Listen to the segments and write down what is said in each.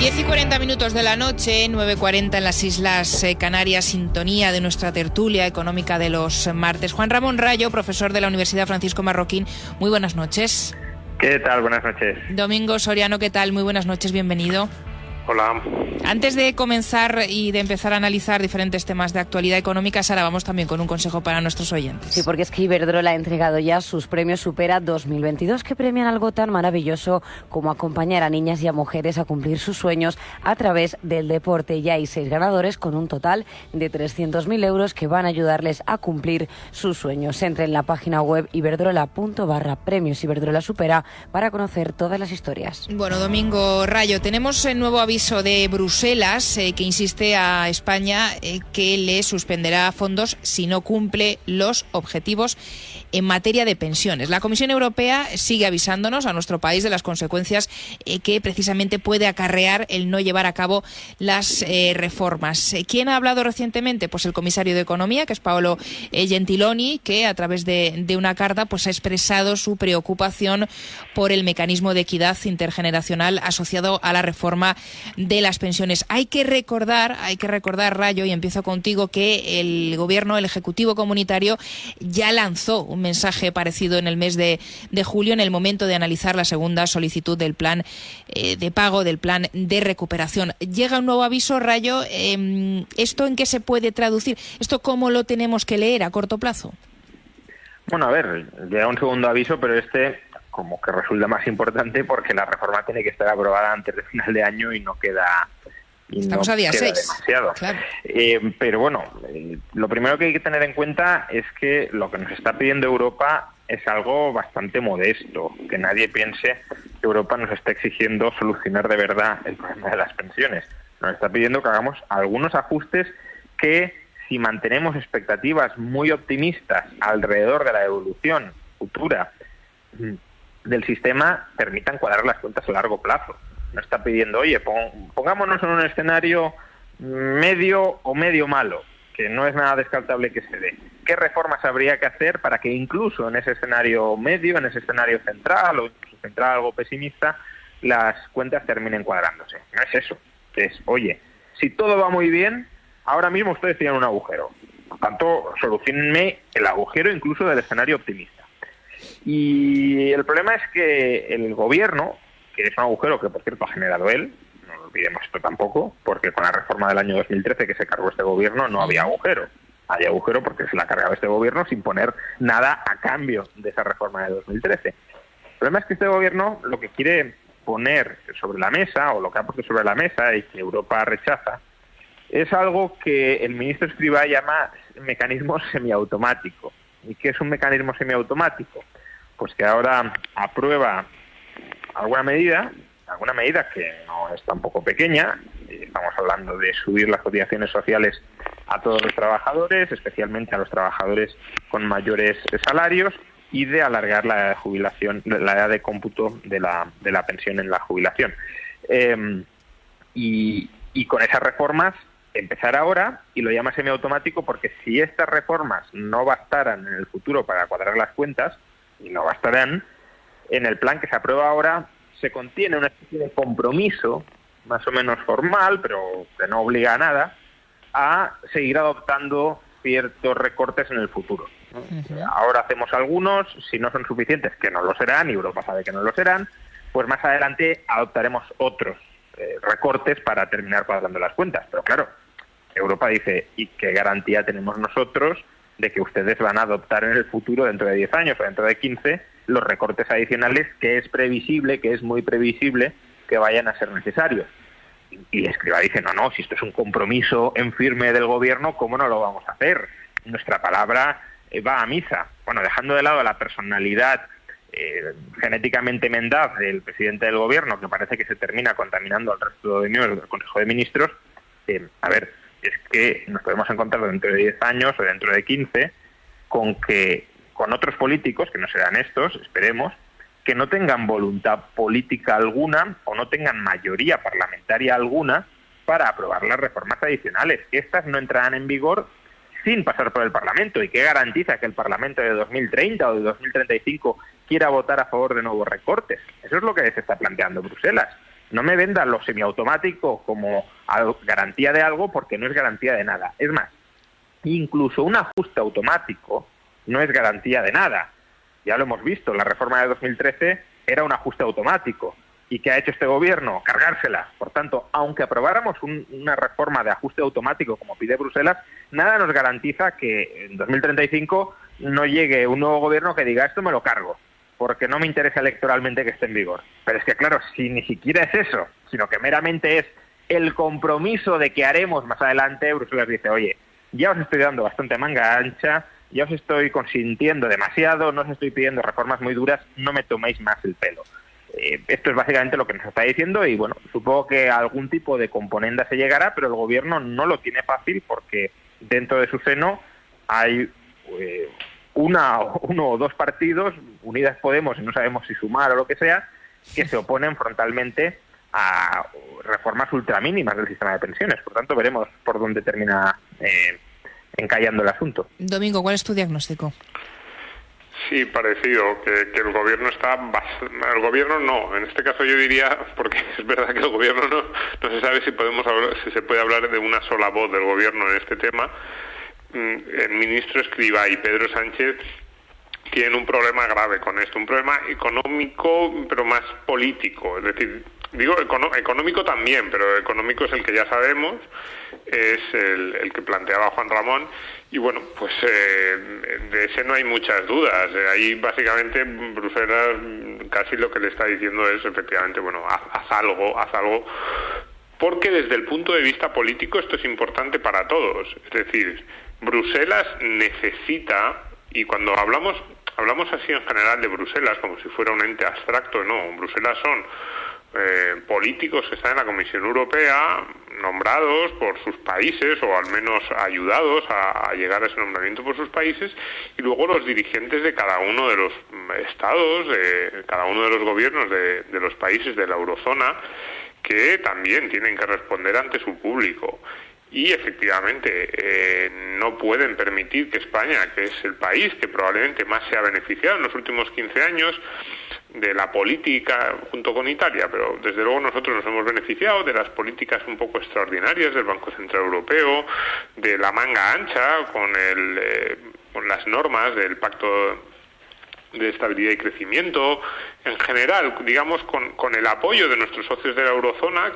10:40 de la noche, 9:40 en las Islas Canarias, sintonía de nuestra tertulia económica de los martes. Juan Ramón Rayo, profesor de la Universidad Francisco Marroquín, muy buenas noches. ¿Qué tal? Buenas noches. Domingo Soriano, ¿qué tal? Muy buenas noches, bienvenido. Hola. Antes de comenzar y de empezar a analizar diferentes temas de actualidad económica, Sara, vamos también con un consejo para nuestros oyentes. Sí, porque es que Iberdrola ha entregado ya sus premios Supera 2022, que premian algo tan maravilloso como acompañar a niñas y a mujeres a cumplir sus sueños a través del deporte. Ya hay 6 ganadores con un total de 300.000 euros que van a ayudarles a cumplir sus sueños. Entre en la página web iberdrola.com/premios Iberdrola Supera para conocer todas las historias. Bueno, Domingo Rayo, tenemos el nuevo aviso de Bruselas que insiste a España que le suspenderá fondos si no cumple los objetivos en materia de pensiones. La Comisión Europea sigue avisándonos a nuestro país de las consecuencias que precisamente puede acarrear el no llevar a cabo las reformas. ¿Quién ha hablado recientemente? Pues el comisario de Economía, que es Paolo Gentiloni, que a través de una carta pues ha expresado su preocupación por el mecanismo de equidad intergeneracional asociado a la reforma de las pensiones. Hay que recordar, Rayo, y empiezo contigo, que el gobierno, el Ejecutivo Comunitario, ya lanzó un mensaje parecido en el mes de julio, en el momento de analizar la segunda solicitud del plan de pago, del plan de recuperación. Llega un nuevo aviso, Rayo. ¿Esto en qué se puede traducir? ¿Esto cómo lo tenemos que leer a corto plazo? Bueno, a ver, llega un segundo aviso, pero como que resulta más importante porque la reforma tiene que estar aprobada antes de final de año y no queda... Estamos a día 6. Demasiado. Claro. Pero bueno, lo primero que hay que tener en cuenta es que lo que nos está pidiendo Europa es algo bastante modesto. Que nadie piense que Europa nos está exigiendo solucionar de verdad el problema de las pensiones. Nos está pidiendo que hagamos algunos ajustes que, si mantenemos expectativas muy optimistas alrededor de la evolución futura del sistema, permitan cuadrar las cuentas a largo plazo. Nos está pidiendo, oye, pongámonos en un escenario medio o medio malo, que no es nada descartable que se dé. ¿Qué reformas habría que hacer para que incluso en ese escenario medio, en ese escenario central o incluso central algo pesimista, las cuentas terminen cuadrándose? No es eso. Es, oye, si todo va muy bien, ahora mismo ustedes tienen un agujero. Por tanto, soluciónenme el agujero incluso del escenario optimista. Y el problema es que el gobierno, que es un agujero que, por cierto, ha generado él, no olvidemos esto tampoco, porque con la reforma del año 2013 que se cargó este gobierno no había agujero. Hay agujero porque se la ha cargado este gobierno sin poner nada a cambio de esa reforma de 2013. El problema es que este gobierno lo que quiere poner sobre la mesa, o lo que ha puesto sobre la mesa y que Europa rechaza, es algo que el ministro Escrivá llama mecanismo semiautomático. ¿Y qué es un mecanismo semiautomático? Pues que ahora aprueba alguna medida que no es tampoco pequeña. Estamos hablando de subir las cotizaciones sociales a todos los trabajadores, especialmente a los trabajadores con mayores salarios, y de alargar la edad de jubilación, la edad de cómputo de la pensión en la jubilación. Y con esas reformas empezar ahora, y lo llama semiautomático porque si estas reformas no bastaran en el futuro para cuadrar las cuentas, y no bastarán, en el plan que se aprueba ahora se contiene una especie de compromiso, más o menos formal, pero que no obliga a nada, a seguir adoptando ciertos recortes en el futuro. Uh-huh. Ahora hacemos algunos, si no son suficientes, que no lo serán, y Europa sabe que no lo serán, pues más adelante adoptaremos otros recortes para terminar cuadrando las cuentas. Pero claro, Europa dice, ¿y qué garantía tenemos nosotros de que ustedes van a adoptar en el futuro, dentro de 10 años o dentro de 15, los recortes adicionales que es previsible, que es muy previsible que vayan a ser necesarios? Y Escrivá dice, no, si esto es un compromiso en firme del gobierno, ¿cómo no lo vamos a hacer? Nuestra palabra va a misa. Bueno, dejando de lado la personalidad genéticamente mendaz del presidente del gobierno, que parece que se termina contaminando al resto de miembros del Consejo de Ministros, a ver, es que nos podemos encontrar dentro de 10 años o dentro de 15 con otros políticos, que no serán estos, esperemos, que no tengan voluntad política alguna o no tengan mayoría parlamentaria alguna para aprobar las reformas adicionales. Estas no entrarán en vigor sin pasar por el Parlamento. ¿Y qué garantiza que el Parlamento de 2030 o de 2035 quiera votar a favor de nuevos recortes? Eso es lo que se está planteando Bruselas. no me vendan lo semiautomático como garantía de algo, porque no es garantía de nada. Es más, incluso un ajuste automático no es garantía de nada. Ya lo hemos visto, la reforma de 2013 era un ajuste automático. ¿Y qué ha hecho este gobierno? Cargársela. Por tanto, aunque aprobáramos una reforma de ajuste automático como pide Bruselas, nada nos garantiza que en 2035 no llegue un nuevo gobierno que diga esto me lo cargo, porque no me interesa electoralmente que esté en vigor. Pero es que claro, si ni siquiera es eso, sino que meramente es el compromiso de que haremos más adelante, Bruselas dice, oye, ya os estoy dando bastante manga ancha, ya os estoy consintiendo demasiado, no os estoy pidiendo reformas muy duras, no me toméis más el pelo. Esto es básicamente lo que nos está diciendo y bueno, supongo que algún tipo de componenda se llegará, pero el gobierno no lo tiene fácil porque dentro de su seno hay uno o dos partidos, Unidas Podemos, y no sabemos si Sumar o lo que sea, que se oponen frontalmente a reformas ultramínimas del sistema de pensiones. Por tanto, veremos por dónde termina encallando el asunto. Domingo, ¿cuál es tu diagnóstico? Sí, parecido, que el gobierno está... El gobierno no, en este caso yo diría, porque es verdad que el gobierno no se sabe si se puede hablar de una sola voz del gobierno en este tema. El ministro Escrivá y Pedro Sánchez tienen un problema grave con esto, un problema económico, pero más político, es decir, digo económico también, pero económico es el que ya sabemos, es el que planteaba Juan Ramón, y bueno, pues de ese no hay muchas dudas. Ahí básicamente Bruselas casi lo que le está diciendo es efectivamente, bueno, haz algo, porque desde el punto de vista político esto es importante para todos. Es decir, Bruselas necesita, y cuando hablamos así en general de Bruselas como si fuera un ente abstracto, no, Bruselas son políticos que están en la Comisión Europea, nombrados por sus países o al menos ayudados a llegar a ese nombramiento por sus países, y luego los dirigentes de cada uno de los estados, de cada uno de los gobiernos de los países de la eurozona, que también tienen que responder ante su público. Y efectivamente no pueden permitir que España, que es el país que probablemente más se ha beneficiado en los últimos 15 años de la política junto con Italia, pero desde luego nosotros nos hemos beneficiado de las políticas un poco extraordinarias del Banco Central Europeo, de la manga ancha con las normas del Pacto de Estabilidad y Crecimiento, en general, digamos, con el apoyo de nuestros socios de la eurozona,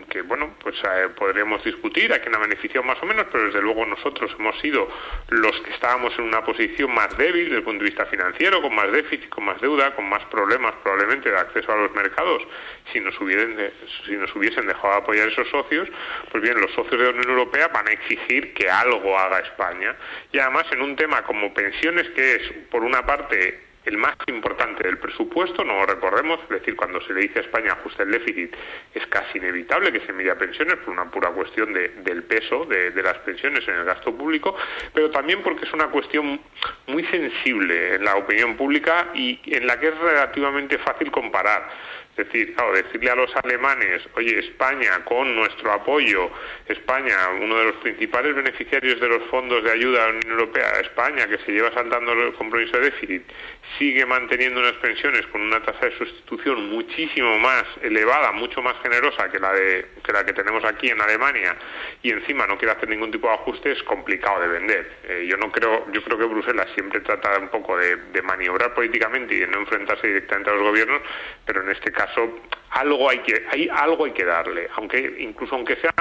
que bueno, pues podríamos discutir a quién ha beneficiado más o menos, pero desde luego nosotros hemos sido los que estábamos en una posición más débil desde el punto de vista financiero, con más déficit, con más deuda, con más problemas probablemente de acceso a los mercados. Si nos hubiesen dejado de apoyar esos socios, pues bien, los socios de la Unión Europea van a exigir que algo haga España. Y además en un tema como pensiones, que es, por una parte, el más importante del presupuesto, no lo recordemos, es decir, cuando se le dice a España ajuste el déficit, es casi inevitable que se mire a pensiones por una pura cuestión del peso de las pensiones en el gasto público, pero también porque es una cuestión muy sensible en la opinión pública y en la que es relativamente fácil comparar. Es decir, claro, decirle a los alemanes, oye, España, con nuestro apoyo, España, uno de los principales beneficiarios de los fondos de ayuda a la Unión Europea, España, que se lleva saltando el compromiso de déficit, sigue manteniendo unas pensiones con una tasa de sustitución muchísimo más elevada, mucho más generosa que la que tenemos aquí en Alemania, y encima no quiere hacer ningún tipo de ajuste, es complicado de vender. Yo creo que Bruselas siempre trata un poco de maniobrar políticamente y de no enfrentarse directamente a los gobiernos, pero en este caso algo hay que darle, aunque sea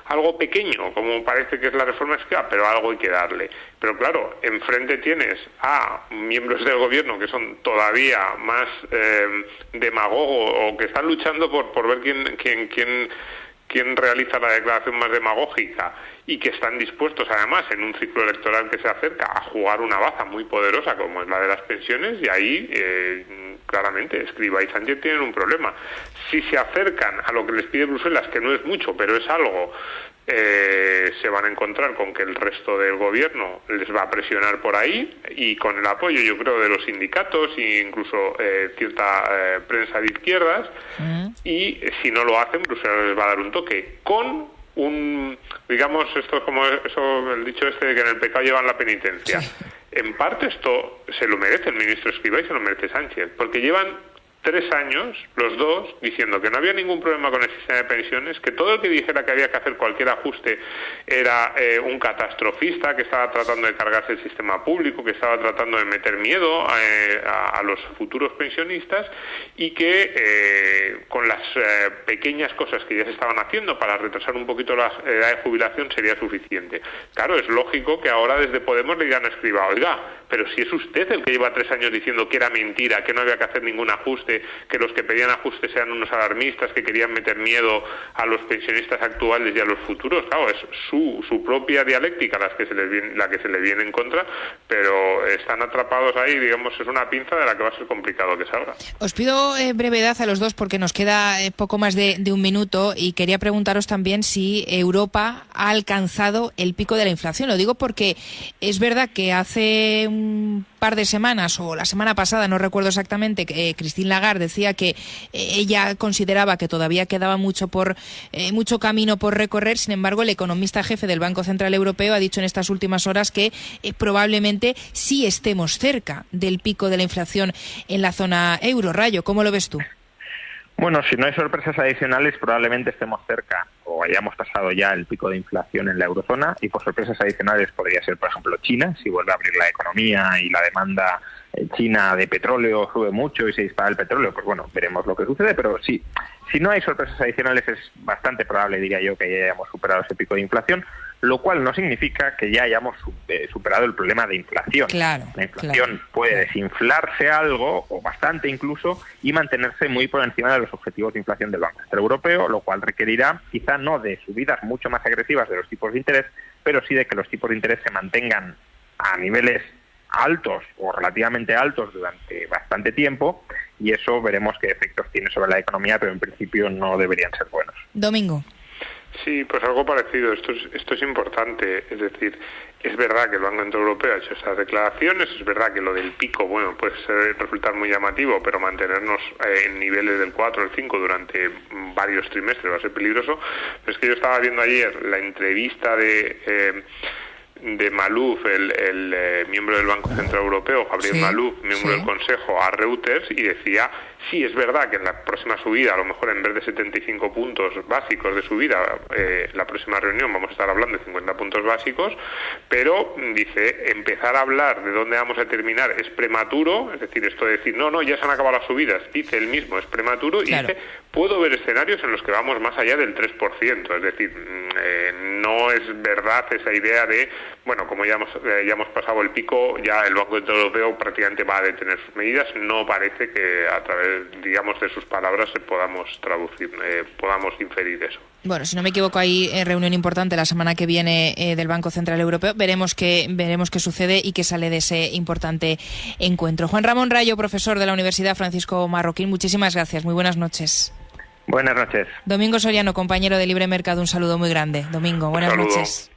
algo pequeño, como parece que es la reforma fiscal, pero algo hay que darle. Pero claro, enfrente tienes a miembros del gobierno que son todavía más demagogos, o que están luchando por ver quién realiza la declaración más demagógica, y que están dispuestos además en un ciclo electoral que se acerca a jugar una baza muy poderosa como es la de las pensiones, y ahí claramente Escrivá y Sánchez tienen un problema. Si se acercan a lo que les pide Bruselas, que no es mucho, pero es algo, se van a encontrar con que el resto del gobierno les va a presionar por ahí, y con el apoyo, yo creo, de los sindicatos e incluso cierta prensa de izquierdas, y si no lo hacen, Bruselas les va a dar un toque con digamos, esto es como el dicho este de que en el pecado llevan la penitencia. Sí. En parte esto se lo merece el ministro Escrivá y se lo merece Sánchez, porque llevan 3 años, los dos, diciendo que no había ningún problema con el sistema de pensiones, que todo el que dijera que había que hacer cualquier ajuste era un catastrofista, que estaba tratando de cargarse el sistema público, que estaba tratando de meter miedo a los futuros pensionistas, y que con las pequeñas cosas que ya se estaban haciendo para retrasar un poquito la edad de jubilación sería suficiente. Claro, es lógico que ahora desde Podemos le digan a Escrivá, oiga, pero si es usted el que lleva 3 años diciendo que era mentira, que no había que hacer ningún ajuste, que los que pedían ajuste sean unos alarmistas que querían meter miedo a los pensionistas actuales y a los futuros. Claro, es su propia dialéctica la que se le viene en contra, pero están atrapados ahí, digamos, es una pinza de la que va a ser complicado que salga. Os pido brevedad a los dos porque nos queda poco más de un minuto, y quería preguntaros también si Europa ha alcanzado el pico de la inflación. Lo digo porque es verdad que hace un par de semanas, o la semana pasada, no recuerdo exactamente, Christine Lagarde decía que ella consideraba que todavía quedaba mucho camino por recorrer. Sin embargo, el economista jefe del Banco Central Europeo ha dicho en estas últimas horas que probablemente sí estemos cerca del pico de la inflación en la zona euro. Rayo, ¿cómo lo ves tú? Bueno, si no hay sorpresas adicionales, probablemente estemos cerca o hayamos pasado ya el pico de inflación en la eurozona, y por sorpresas adicionales podría ser, por ejemplo, China. Si vuelve a abrir la economía y la demanda china de petróleo sube mucho y se dispara el petróleo, pues bueno, veremos lo que sucede, pero sí, si no hay sorpresas adicionales es bastante probable, diría yo, que ya hayamos superado ese pico de inflación, lo cual no significa que ya hayamos superado el problema de inflación. Claro, la inflación puede desinflarse algo, o bastante incluso, y mantenerse muy por encima de los objetivos de inflación del Banco Central Europeo, lo cual requerirá quizá no de subidas mucho más agresivas de los tipos de interés, pero sí de que los tipos de interés se mantengan a niveles altos o relativamente altos durante bastante tiempo, y eso veremos qué efectos tiene sobre la economía, pero en principio no deberían ser buenos. Domingo. Sí, pues algo parecido. Esto es importante. Es decir, es verdad que el Banco Central Europeo ha hecho esas declaraciones, es verdad que lo del pico, bueno, puede resultar muy llamativo, pero mantenernos en niveles del 4 o el 5 durante varios trimestres va a ser peligroso. Pero es que yo estaba viendo ayer la entrevista de Malouf, el miembro del Banco Central Europeo, Gabriel Malouf, miembro del Consejo, a Reuters, y decía, sí, es verdad que en la próxima subida, a lo mejor en vez de 75 puntos básicos de subida, la próxima reunión vamos a estar hablando de 50 puntos básicos, pero dice, empezar a hablar de dónde vamos a terminar es prematuro, es decir, esto de decir, no, ya se han acabado las subidas, dice él mismo, es prematuro, claro. Y dice, puedo ver escenarios en los que vamos más allá del 3%, es decir, no es verdad esa idea de, bueno, como ya hemos pasado el pico, ya el Banco Central Europeo prácticamente va a detener sus medidas. No parece que a través, digamos, de sus palabras podamos inferir eso. Bueno, si no me equivoco, hay reunión importante la semana que viene del Banco Central Europeo. Veremos qué sucede y qué sale de ese importante encuentro. Juan Ramón Rayo, profesor de la Universidad Francisco Marroquín, muchísimas gracias. Muy buenas noches. Buenas noches. Domingo Soriano, compañero de Libre Mercado, un saludo muy grande. Domingo, buenas noches.